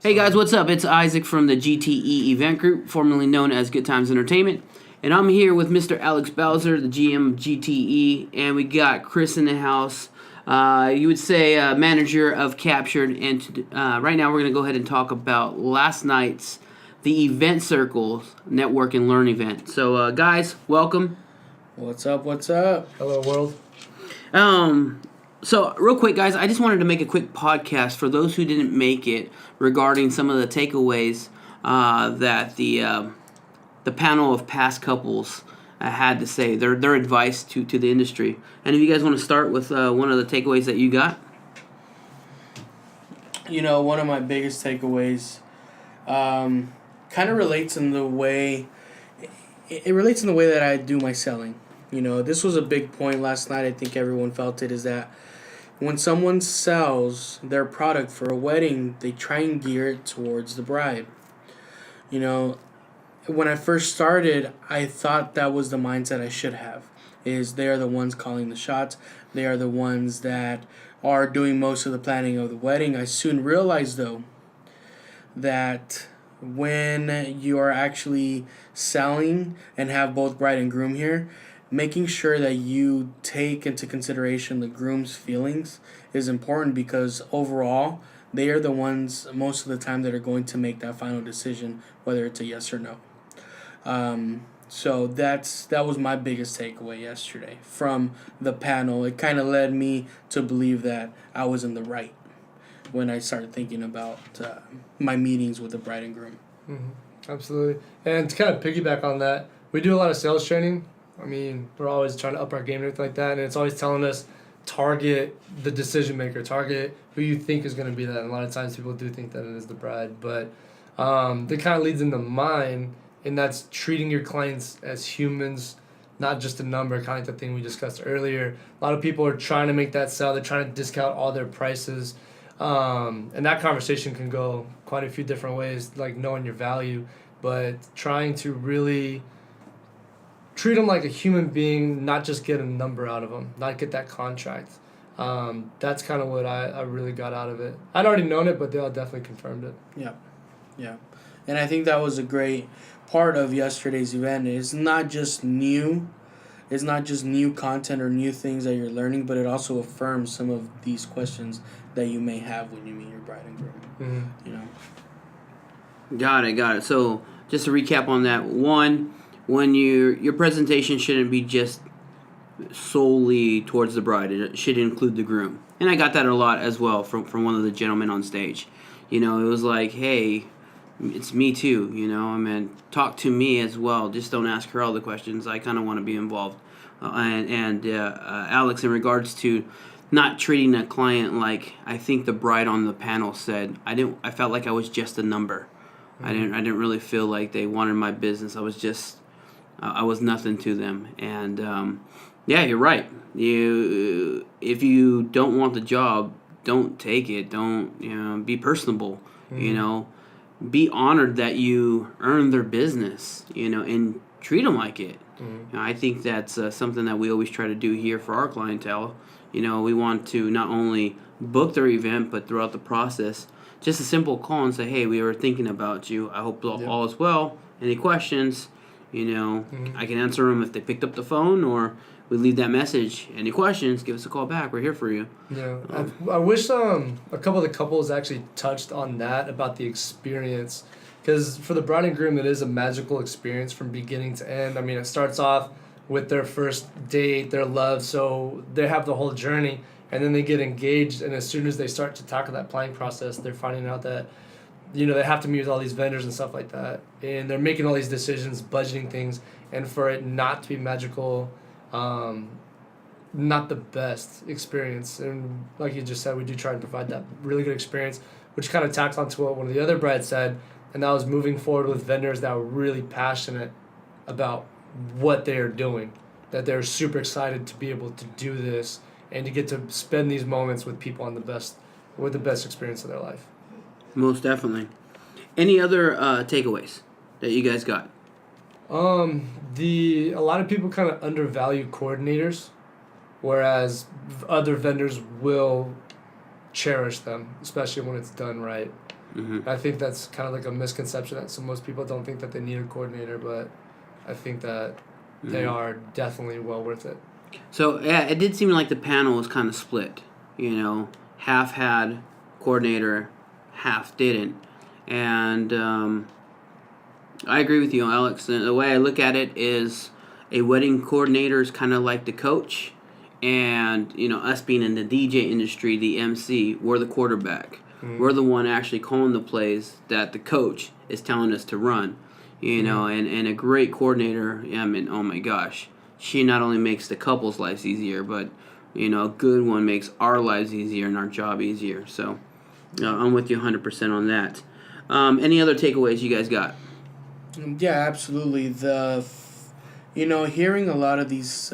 Hey guys, what's up? It's Isaac from the GTE Event Group, formerly known as Good Times Entertainment. And I'm here with Mr. Alex Bowser, the GM of GTE, and we got Chris in the house. You would say manager of Captured. And right now we're going to go ahead and talk about last night's the Event Circles Network and Learn event. So guys, welcome. What's up? What's up? Hello, world. So, real quick, guys, I just wanted to make a quick podcast for those who didn't make it regarding some of the takeaways that the panel of past couples had to say, their advice to the industry. And if you guys want to start with one of the takeaways that you got. You know, one of my biggest takeaways kind of relates in the way it relates in the way that I do my selling. You know, this was a big point last night. I think everyone felt it, is that when someone sells their product for a wedding, they try and gear it towards the bride. You know, when I first started, I thought that was the mindset I should have, is they are the ones calling the shots. They are the ones that are doing most of the planning of the wedding. I soon realized, though, that when you are actually selling and have both bride and groom here, making sure that you take into consideration the groom's feelings is important, because overall, they are the ones most of the time that are going to make that final decision, whether it's a yes or no. So that was my biggest takeaway yesterday from the panel. It kind of led me to believe that I was in the right when I started thinking about my meetings with the bride and groom. Mm-hmm. Absolutely. And to kind of piggyback on that, we do a lot of sales training. I mean, we're always trying to up our game and everything like that, and it's always telling us target the decision maker, target who you think is going to be that. And a lot of times people do think that it is the bride, but that kind of leads into mine, and that's treating your clients as humans, not just a number, kind of like the thing we discussed earlier. A lot of people are trying to make that sell. They're trying to discount all their prices, and that conversation can go quite a few different ways, like knowing your value, but trying to really treat them like a human being, not just get a number out of them, not get that contract. That's kind of what I really got out of it. I'd already known it, but they all definitely confirmed it. Yeah. And I think that was a great part of yesterday's event. It's not just new content or new things that you're learning, but it also affirms some of these questions that you may have when you meet your bride and groom. Mm-hmm. You know. Got it. So, just to recap on that, one, when your presentation shouldn't be just solely towards the bride. It should include the groom. And I got that a lot as well from one of the gentlemen on stage. You know, it was like, hey, it's me too, you know, I mean, talk to me as well. Just don't ask her all the questions. I kind of want to be involved. Alex, in regards to not treating a client like, I think the bride on the panel said, I felt like I was just a number. Mm-hmm. I didn't really feel like they wanted my business. I was nothing to them. And yeah, you're right. If you don't want the job, don't take it. Don't be personable. Mm-hmm. Be honored that you earned their business. And treat them like it. Mm-hmm. I think that's something that we always try to do here for our clientele. We want to not only book their event, but throughout the process, just a simple call and say, hey, we were thinking about you. I hope all is well. Any questions? Mm-hmm. I can answer them if they picked up the phone, or we leave that message. Any questions, give us a call back. We're here for you. Yeah. I wish a couple of the couples actually touched on that, about the experience. Because for the bride and groom, it is a magical experience from beginning to end. I mean, it starts off with their first date, their love, so they have the whole journey, and then they get engaged, and as soon as they start to tackle that planning process, they're finding out that they have to meet with all these vendors and stuff like that, and they're making all these decisions, budgeting things, and for it not to be magical, not the best experience. And like you just said, we do try to provide that really good experience, which kind of tacks onto what one of the other brides said, and that was moving forward with vendors that were really passionate about what they are doing, that they're super excited to be able to do this and to get to spend these moments with people with the best experience of their life. Most definitely. Any other takeaways that you guys got? A lot of people kind of undervalue coordinators, whereas other vendors will cherish them, especially when it's done right. I think that's kind of like a misconception that most people don't think that they need a coordinator, but I think that they are definitely well worth it. So yeah, it did seem like the panel was kind of split. You know, half had coordinator, half didn't, and I agree with you, Alex. And the way I look at it is, a wedding coordinator is kind of like the coach, and you know, us being in the DJ industry, the MC, we're the quarterback. We're the one actually calling the plays that the coach is telling us to run. You know, and a great coordinator, I mean, oh my gosh, she not only makes the couple's lives easier, but you know, a good one makes our lives easier and our job easier. So I'm with you 100% on that. Any other takeaways you guys got? Yeah, absolutely. Hearing a lot of these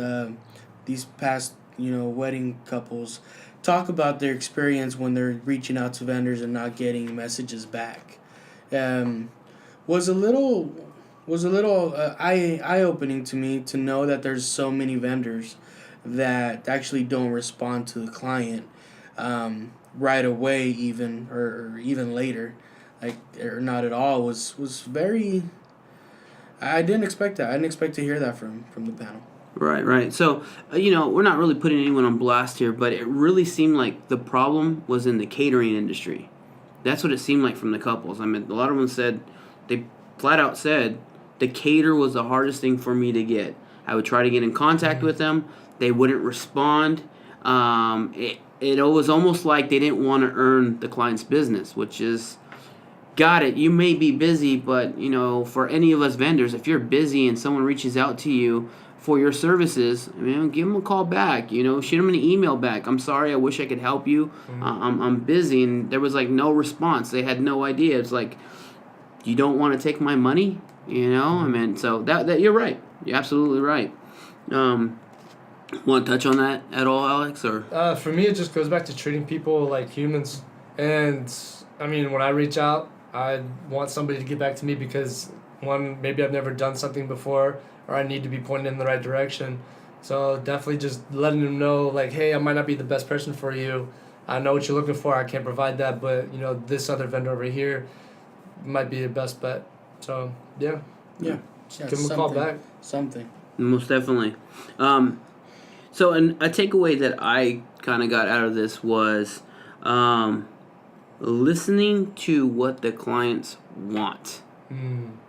past wedding couples talk about their experience when they're reaching out to vendors and not getting messages back, was a little eye opening to me, to know that there's so many vendors that actually don't respond to the client right away, even or even later, like, or not at all. Was very. I didn't expect that. I didn't expect to hear that from the panel. Right. So, we're not really putting anyone on blast here, but it really seemed like the problem was in the catering industry. That's what it seemed like from the couples. I mean, a lot of them said, they flat out said, the cater was the hardest thing for me to get. I would try to get in contact with them. They wouldn't respond. It was almost like they didn't want to earn the client's business, which is, got it. You may be busy, but, for any of us vendors, if you're busy and someone reaches out to you for your services, give them a call back, shoot them an email back. I'm sorry, I wish I could help you. I'm busy. And there was like no response. They had no idea. It's like, you don't want to take my money, so that you're right. You're absolutely right. Want to touch on that at all, Alex? Or for me, it just goes back to treating people like humans. And I mean, when I reach out, I want somebody to get back to me because, one, maybe I've never done something before, or I need to be pointed in the right direction. So definitely just letting them know, like, hey, I might not be the best person for you. I know what you're looking for. I can't provide that, but this other vendor over here might be the best bet. So yeah. Just give them a call back. Something. Most definitely. So a takeaway that I kind of got out of this was listening to what the clients want,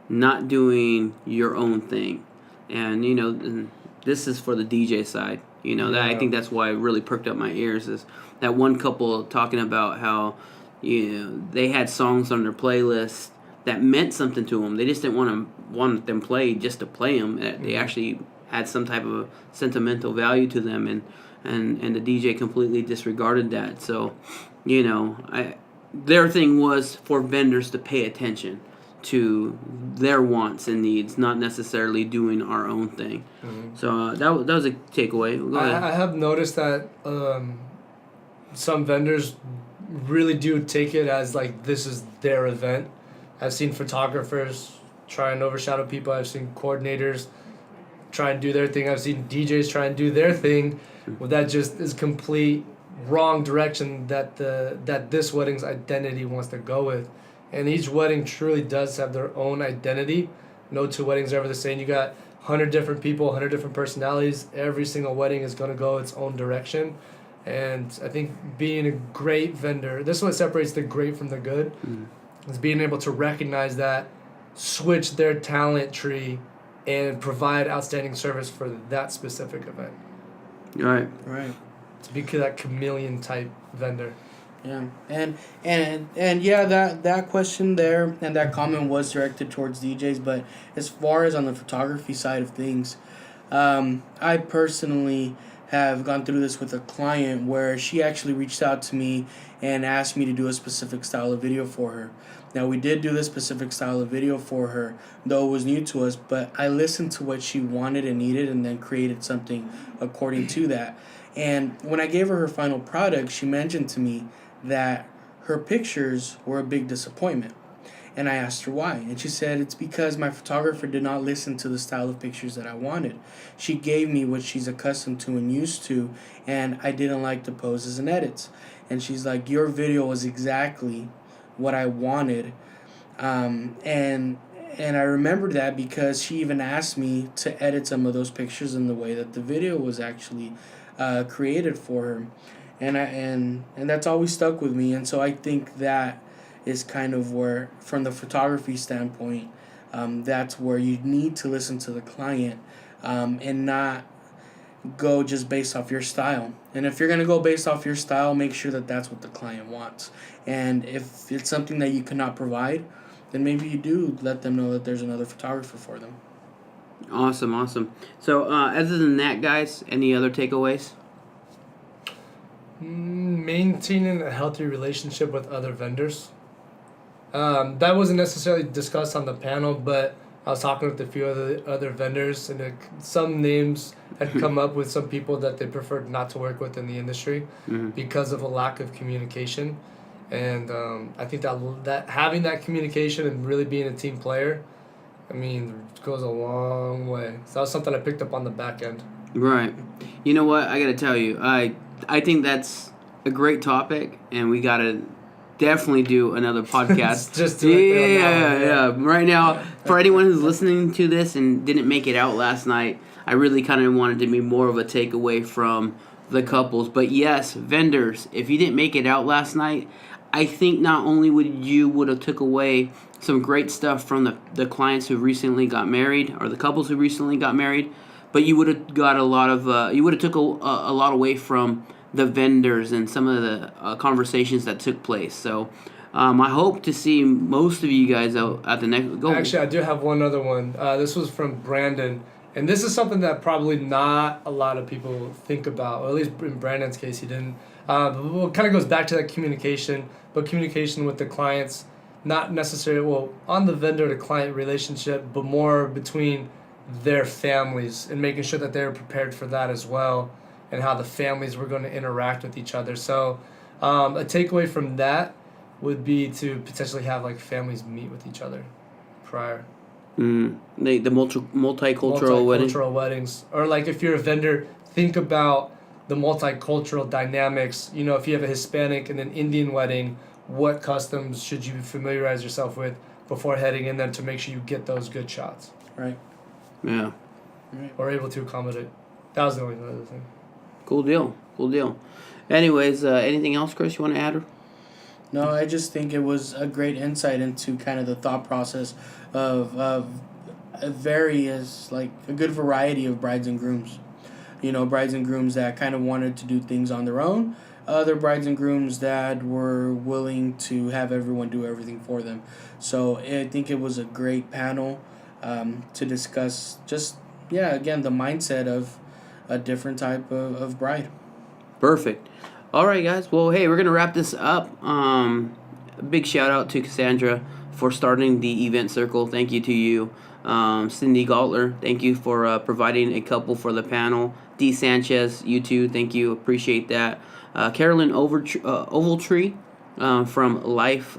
not doing your own thing. And this is for the DJ side. That I think that's why it really perked up my ears, is that one couple talking about how they had songs on their playlist that meant something to them. They just didn't want them played just to play them. They actually had some type of sentimental value to them, and the DJ completely disregarded that. So, their thing was for vendors to pay attention to their wants and needs, not necessarily doing our own thing. So that was a takeaway. Go ahead. I have noticed that some vendors really do take it as like this is their event. I've seen photographers try and overshadow people. I've seen coordinators try and do their thing. I've seen DJs try and do their thing. Well, that just is complete wrong direction that this wedding's identity wants to go with. And each wedding truly does have their own identity. No two weddings are ever the same. You got 100 different people, 100 different personalities. Every single wedding is going to go its own direction. And I think being a great vendor, this is what separates the great from the good, is being able to recognize that, switch their talent tree, and provide outstanding service for that specific event. Right. To be that chameleon type vendor. Yeah, and yeah, that question there and that comment was directed towards DJs, but as far as on the photography side of things, I personally have gone through this with a client where she actually reached out to me and asked me to do a specific style of video for her. Now, we did do this specific style of video for her, though it was new to us, but I listened to what she wanted and needed and then created something according to that. And when I gave her final product, she mentioned to me that her pictures were a big disappointment. And I asked her why. And she said, it's because my photographer did not listen to the style of pictures that I wanted. She gave me what she's accustomed to and used to, and I didn't like the poses and edits. And she's like, your video was exactly what I wanted. And I remembered that because she even asked me to edit some of those pictures in the way that the video was actually created for her, and that's always stuck with me. And so I think that is kind of where, from the photography standpoint, that's where you need to listen to the client, and not go just based off your style. And if you're going to go based off your style, make sure that that's what the client wants. And if it's something that you cannot provide, then maybe you do let them know that there's another photographer for them. Awesome. So, other than that, guys, any other takeaways? Maintaining a healthy relationship with other vendors. That wasn't necessarily discussed on the panel, but I was talking with a few other vendors, and some names had come up with some people that they preferred not to work with in the industry because of a lack of communication. And I think that having that communication and really being a team player, I mean, goes a long way. So that was something I picked up on the back end. Right. You know what? I got to tell you, I think that's a great topic, and we got to definitely do another podcast. Just do it. Yeah. Right now, for anyone who's listening to this and didn't make it out last night, I really kind of wanted to be more of a takeaway from the couples. But yes, vendors, if you didn't make it out last night, I think not only would have took away some great stuff from the clients who recently got married, or the couples who recently got married, but you would have got a lot of you would have took a lot away from the vendors and some of the conversations that took place. So I hope to see most of you guys out at the next go. Actually, I do have one other one. This was from Brandon, and this is something that probably not a lot of people think about, or at least in Brandon's case, he didn't. It kind of goes back to that communication, but communication with the clients, not necessarily, on the vendor to client relationship, but more between their families and making sure that they're prepared for that as well, and how the families were going to interact with each other. So a takeaway from that would be to potentially have like families meet with each other prior. The multicultural weddings. Or like if you're a vendor, think about the multicultural dynamics. You know, if you have a Hispanic and an Indian wedding, what customs should you familiarize yourself with before heading in there to make sure you get those good shots? Right. Yeah. Right. Or able to accommodate. That was the only other thing. Cool deal. Anyways, anything else, Chris, you want to add? No, I just think it was a great insight into kind of the thought process of a good variety of brides and grooms. You know, brides and grooms that kind of wanted to do things on their own, other brides and grooms that were willing to have everyone do everything for them. So I think it was a great panel to discuss again, the mindset of a different type of bride. Perfect. All right, guys. Well, hey, we're going to wrap this up. A big shout out to Cassandra for starting the event circle. Thank you to you. Cindy Gautler, thank you for providing a couple for the panel. D. Sanchez, you too. Thank you. Appreciate that. Carolyn Ovaltree from Life.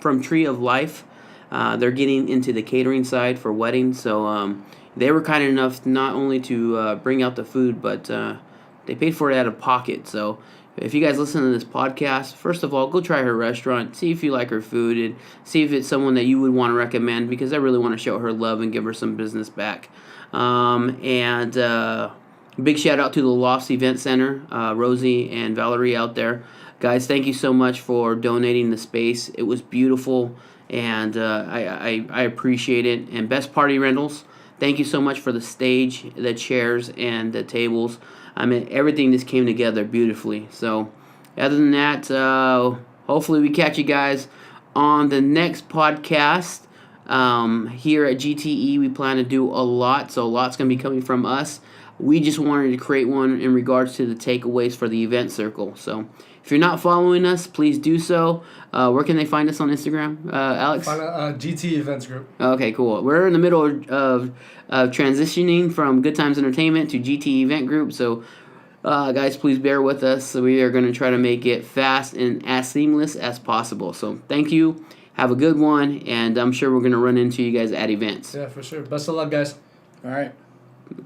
From Tree of Life. They're getting into the catering side for weddings. So they were kind enough not only to bring out the food, but they paid for it out of pocket. So if you guys listen to this podcast, first of all, go try her restaurant, see if you like her food, and see if it's someone that you would want to recommend, because I really want to show her love and give her some business back. And big shout out to the Lost Event Center, Rosie and Valerie out there. Guys, thank you so much for donating the space. It was beautiful, and I appreciate it. And Best Party Rentals, thank you so much for the stage, the chairs, and the tables. I mean, everything just came together beautifully. So, other than that, hopefully we catch you guys on the next podcast. Here at GTE, we plan to do a lot, so a lot's going to be coming from us. We just wanted to create one in regards to the takeaways for the event circle. So, if you're not following us, please do so. Where can they find us on Instagram, Alex? Find GT Events Group. Okay, cool. We're in the middle of transitioning from Good Times Entertainment to GT Event Group. So, guys, please bear with us. We are going to try to make it fast and as seamless as possible. So, thank you. Have a good one. And I'm sure we're going to run into you guys at events. Yeah, for sure. Best of luck, guys. All right.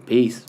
Peace.